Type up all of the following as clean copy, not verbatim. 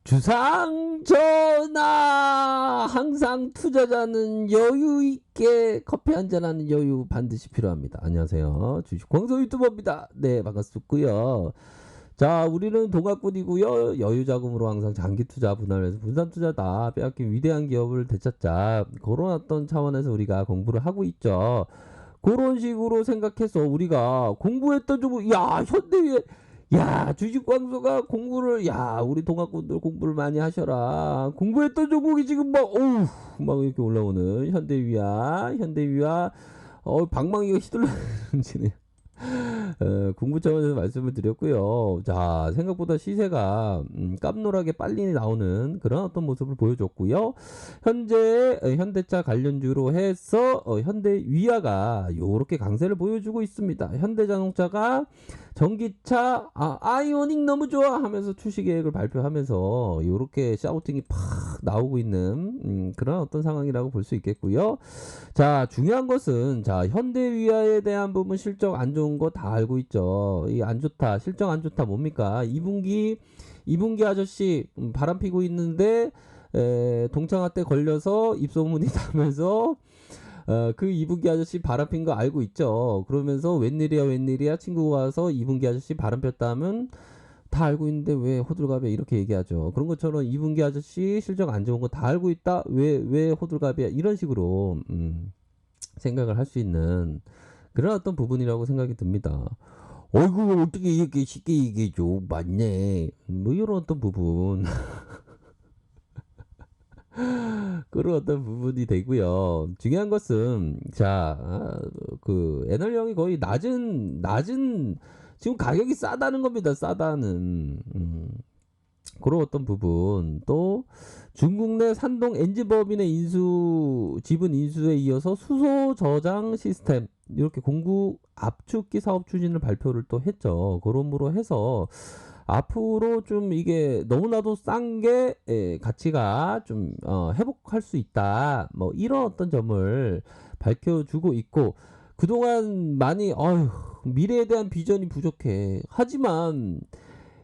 주상 전하, 항상 투자자는 여유 있게 커피 한잔하는 여유 반드시 필요합니다. 안녕하세요, 주식 광서 유튜버입니다. 네, 반갑고요. 자, 우리는 동학군이고요. 여유 자금으로 항상 장기 투자 분할해서 분산 투자다 빼앗긴 위대한 기업을 되찾자, 그런 어떤 차원에서 우리가 공부를 하고 있죠. 그런 식으로 생각해서 우리가 공부했던 좀, 야, 현대에, 야, 주식광수가 공부를, 야, 우리 동학군들 공부를 많이 하셔라. 공부했던 종목이 지금 막, 어우, 막 이렇게 올라오는 현대위아, 방망이가 휘둘러지네요. 공부 차원에서 말씀을 드렸고요. 자, 생각보다 시세가 깜놀하게 빨리 나오는 그런 어떤 모습을 보여줬고요. 현재 현대차 관련주로 해서 현대위아가 요렇게 강세를 보여주고 있습니다. 현대자동차가 전기차 아이오닉 너무 좋아 하면서 출시 계획을 발표하면서 요렇게 샤우팅이 팍 나오고 있는 그런 어떤 상황이라고 볼 수 있겠고요. 자, 중요한 것은, 자, 현대위아에 대한 부분 실적 안 좋은 거 다 알고 있죠. 이 안 좋다, 실적 안 좋다 뭡니까? 2분기 아저씨 바람 피고 있는데 동창회 때 걸려서 입소문이 나면서 그 2분기 아저씨 바람 핀 거 알고 있죠. 그러면서 웬일이야 친구가 와서 2분기 아저씨 바람 폈다 하면 다 알고 있는데 왜 호들갑이야 이렇게 얘기하죠. 그런 것처럼 2분기 아저씨 실적 안 좋은 거 다 알고 있다, 왜 호들갑이야 이런 식으로 생각을 할 수 있는 그런 어떤 부분이라고 생각이 듭니다. 어이구, 어떻게 이렇게 쉽게 얘기해줘, 맞네, 뭐 이런 어떤 부분. 그런 어떤 부분이 되고요. 중요한 것은, 자, 그 에너지형이 거의 낮은 지금 가격이 싸다는 겁니다. 싸다는 그런 어떤 부분. 또 중국 내 산동 엔진법인의 지분 인수에 이어서 수소 저장 시스템 이렇게 공구 압축기 사업 추진을 발표를 또 했죠. 그러므로 해서 앞으로 좀 이게 너무나도 싼 게 가치가 좀 회복할 수 있다, 뭐 이런 어떤 점을 밝혀주고 있고, 그동안 많이 미래에 대한 비전이 부족해. 하지만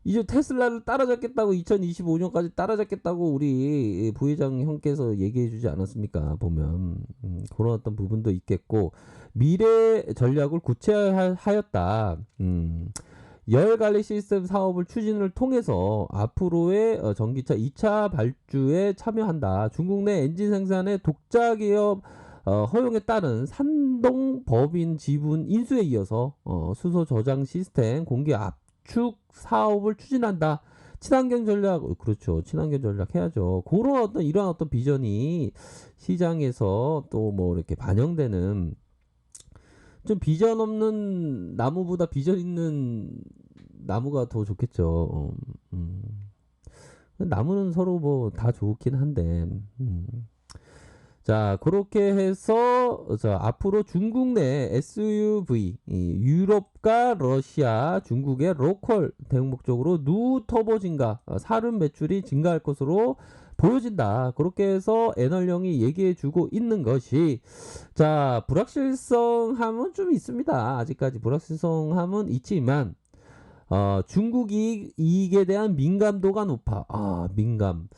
이제 테슬라를 따라잡겠다고, 2025년까지 따라잡겠다고 우리 부회장 형께서 얘기해 주지 않았습니까? 보면 그런 어떤 부분도 있겠고, 미래 전략을 구체화하였다. 열관리 시스템 사업을 추진을 통해서 앞으로의 전기차 2차 발주에 참여한다. 중국 내 엔진 생산의 독자 기업 허용에 따른 산동 법인 지분 인수에 이어서 수소 저장 시스템 공개 압축 사업을 추진한다. 친환경 전략, 그렇죠. 친환경 전략 해야죠. 그런 어떤 이러한 어떤 비전이 시장에서 또 뭐 이렇게 반영되는, 좀 비전 없는 나무보다 비전 있는 나무가 더 좋겠죠. 나무는 서로 뭐 다 좋긴 한데, 자, 그렇게 해서 앞으로 중국 내 SUV, 유럽과 러시아, 중국의 로컬 대목적으로 누 터보 증가, 사륜 매출이 증가할 것으로 보여진다. 그렇게 해서 애널령이 얘기해주고 있는 것이, 자, 불확실성함은 좀 있습니다. 아직까지 불확실성함은 있지만 중국 이익에 대한 민감도가 높아. 민감.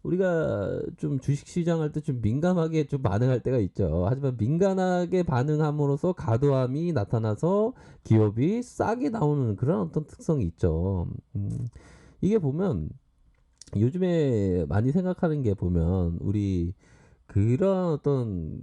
우리가 좀 주식 시장 할 때 좀 민감하게 좀 반응할 때가 있죠. 하지만 민감하게 반응함으로써 과도함이 나타나서 기업이 싸게 나오는 그런 어떤 특성이 있죠. 이게 보면 요즘에 많이 생각하는 게, 보면 우리 그런 어떤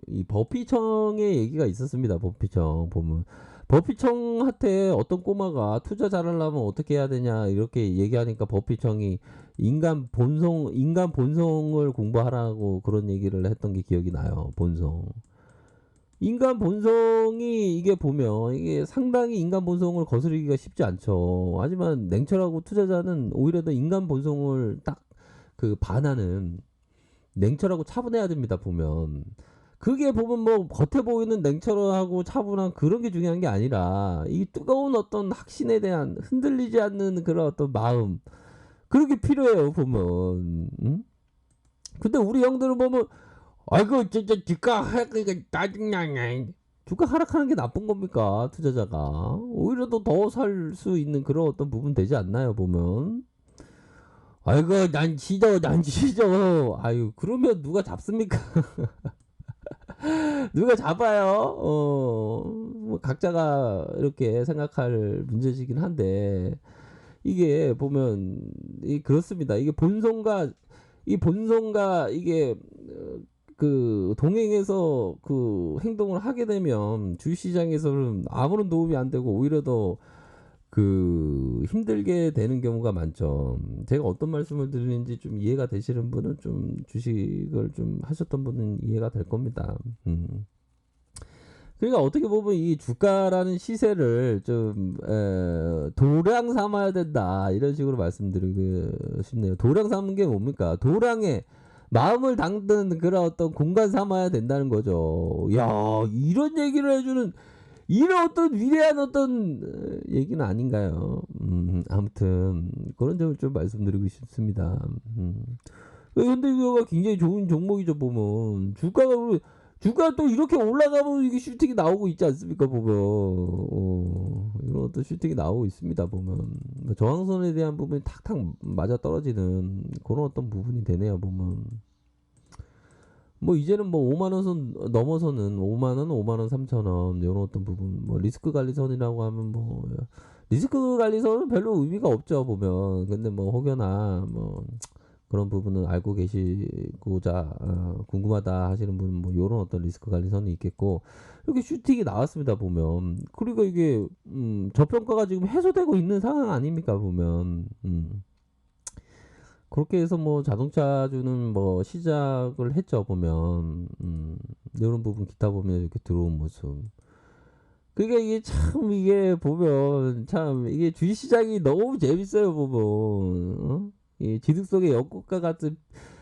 이 버피청의 얘기가 있었습니다. 버피청 보면, 버피청한테 어떤 꼬마가 투자 잘하려면 어떻게 해야 되냐 이렇게 얘기하니까, 버피청이 인간 본성을 공부하라고 그런 얘기를 했던 게 기억이 나요. 인간 본성이, 이게 보면 이게 상당히 인간 본성을 거스르기가 쉽지 않죠. 하지만 냉철하고 투자자는 오히려 더 인간 본성을 딱 반하는, 냉철하고 차분해야 됩니다. 보면 그게, 보면 뭐 겉에 보이는 냉철하고 차분한 그런 게 중요한 게 아니라, 이 뜨거운 어떤 확신에 대한 흔들리지 않는 그런 어떤 마음, 그렇게 필요해요. 보면 근데 우리 형들은 보면, 아이고 진짜 니가 하니까 짜증나네, 주가 하락하는 게 나쁜 겁니까? 투자자가 오히려 더 살 수 있는 그런 어떤 부분 되지 않나요? 보면 아이고 난 지져 아유 그러면 누가 잡습니까? 누가 잡아요? 뭐 각자가 이렇게 생각할 문제이긴 한데 이게 보면 그렇습니다. 이게 본성과 이게 그 동행해서 그 행동을 하게 되면 주시장에서는 아무런 도움이 안 되고 오히려 더 그 힘들게 되는 경우가 많죠. 제가 어떤 말씀을 드리는지 좀 이해가 되시는 분은 좀 주식을 좀 하셨던 분은 이해가 될 겁니다. 그러니까 어떻게 보면 이 주가라는 시세를 좀 도량 삼아야 된다 이런 식으로 말씀드리고 싶네요. 도량 삼는 게 뭡니까? 도량에 마음을 담는 그런 어떤 공간 삼아야 된다는 거죠. 야 이런 얘기를 해주는 이런 어떤 위대한 어떤 얘기는 아닌가요? 아무튼 그런 점을 좀 말씀드리고 싶습니다. 현대기아가 굉장히 좋은 종목이죠 보면 주가 또 이렇게 올라가면 이게 슈팅이 나오고 있지 않습니까 보면 이런 어떤 슈팅이 나오고 있습니다 보면 저항선에 대한 부분이 탁탁 맞아 떨어지는 그런 어떤 부분이 되네요 보면 뭐 이제는 뭐 5만 원 선 넘어서는 5만 원, 5만 원 3천 원 이런 어떤 부분 뭐 리스크 관리선이라고 하면 뭐 리스크 관리선은 별로 의미가 없죠 보면 근데 뭐 혹여나 뭐 그런 부분은 알고 계시고자 궁금하다 하시는 분은 뭐 이런 어떤 리스크 관리선이 있겠고 이렇게 슈팅이 나왔습니다 보면 그리고 이게 저평가가 지금 해소되고 있는 상황 아닙니까 보면 그렇게 해서 뭐 자동차주는 뭐 시작을 했죠 보면 이런 부분 기타 보면 이렇게 들어온 모습 그러니까 이게 참 이게 보면 참 이게 주식시장이 너무 재밌어요 보면 이 지득 속의 연꽃과 같은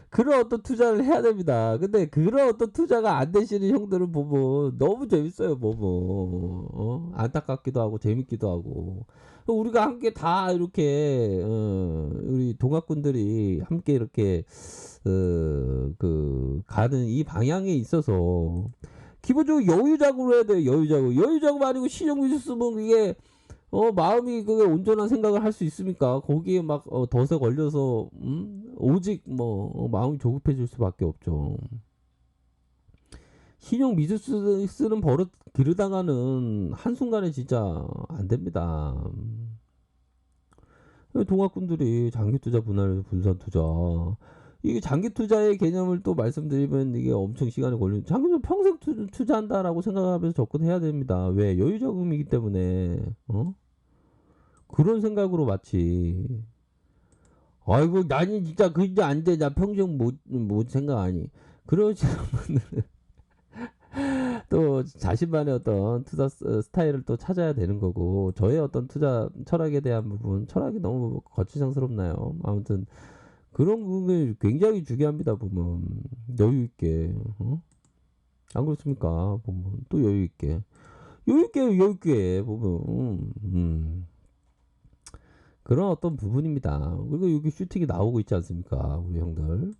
그런 어떤 투자를 해야 됩니다. 근데 그런 어떤 투자가 안 되시는 형들을 보면 너무 재밌어요 보면 안타깝기도 하고 재밌기도 하고 우리가 함께 다 이렇게 우리 동학군들이 함께 이렇게 그 가는 이 방향에 있어서 기본적으로 여유작으로 해야 돼요. 여유작업 아니고 신용미수 쓰면 이게 마음이 그게 온전한 생각을 할 수 있습니까? 거기에 막 덫에 걸려서 오직 뭐 마음이 조급해질 수밖에 없죠. 신용 미수 쓰는 버릇 기르다가는 한순간에 진짜 안 됩니다. 동학군들이 장기 투자 분할 분산 투자 이게 장기 투자의 개념을 또 말씀드리면 이게 엄청 시간이 걸리는 장기 투자 평생 투자한다라고 생각하면서 접근해야 됩니다. 왜 여유 자금이기 때문에 그런 생각으로 마치 아이고 나는 진짜 그게 안 돼. 나 평생 못 생각하니. 그러시는 분들은 또 자신만의 어떤 투자 스타일을 또 찾아야 되는 거고 저의 어떤 투자 철학에 대한 부분 철학이 너무 거추장스럽나요? 아무튼 그런 부분이 굉장히 중요합니다. 보면 여유 있게 안 그렇습니까? 보면 또 여유 있게 보면 그런 어떤 부분입니다. 그리고 여기 슈팅이 나오고 있지 않습니까? 우리 형들.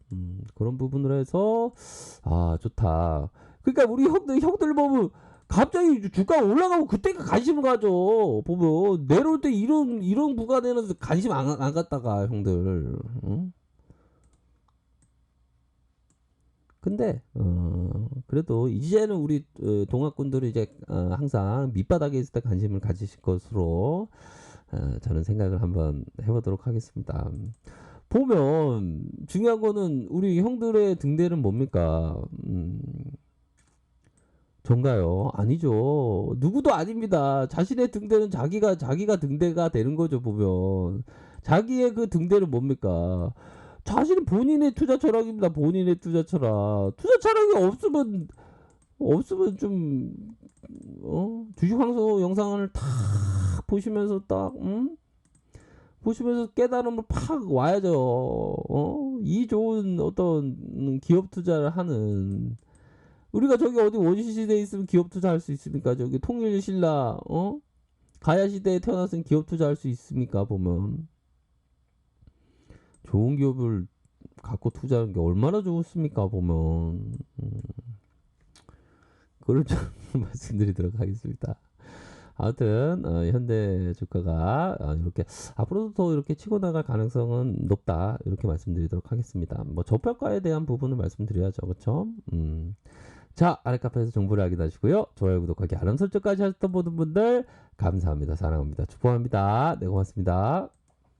그런 부분으로 해서, 아, 좋다. 그러니까 우리 형들 보면 갑자기 주가 올라가고 그때 관심을 가져. 보면 내려올 때 이런 구간에는 관심 안 갖다가 형들. 응? 근데 그래도 이제는 우리 동학군들이 이제 항상 밑바닥에 있을 때 관심을 가지실 것으로 저는 생각을 한번 해보도록 하겠습니다. 보면 중요한 거는 우리 형들의 등대는 뭡니까? 전가요? 아니죠. 누구도 아닙니다. 자신의 등대는 자기가 등대가 되는 거죠. 보면 자기의 그 등대는 뭡니까? 자신은 본인의 투자 철학입니다. 본인의 투자 철학. 투자 철학이 없으면 좀 주식 황소 영상을 다 보시면서 딱 보시면서 깨달음을 팍 와야죠. 이 좋은 어떤 기업 투자를 하는 우리가 저기 어디 원시 시대에 있으면 기업 투자할 수 있습니까? 저기 통일 신라 가야 시대에 태어났으면 기업 투자할 수 있습니까? 보면 좋은 기업을 갖고 투자하는 게 얼마나 좋습니까? 보면 그걸 좀 말씀드리도록 하겠습니다. 아무튼 현대 주가가 이렇게 앞으로도 더 이렇게 치고 나갈 가능성은 높다 이렇게 말씀드리도록 하겠습니다. 뭐 저평가에 대한 부분을 말씀드려야죠, 그렇죠? 자, 아래 카페에서 정보를 확인하시고요. 좋아요, 구독하기, 알람 설정까지 하셨던 모든 분들 감사합니다. 사랑합니다. 축복합니다. 네, 고맙습니다.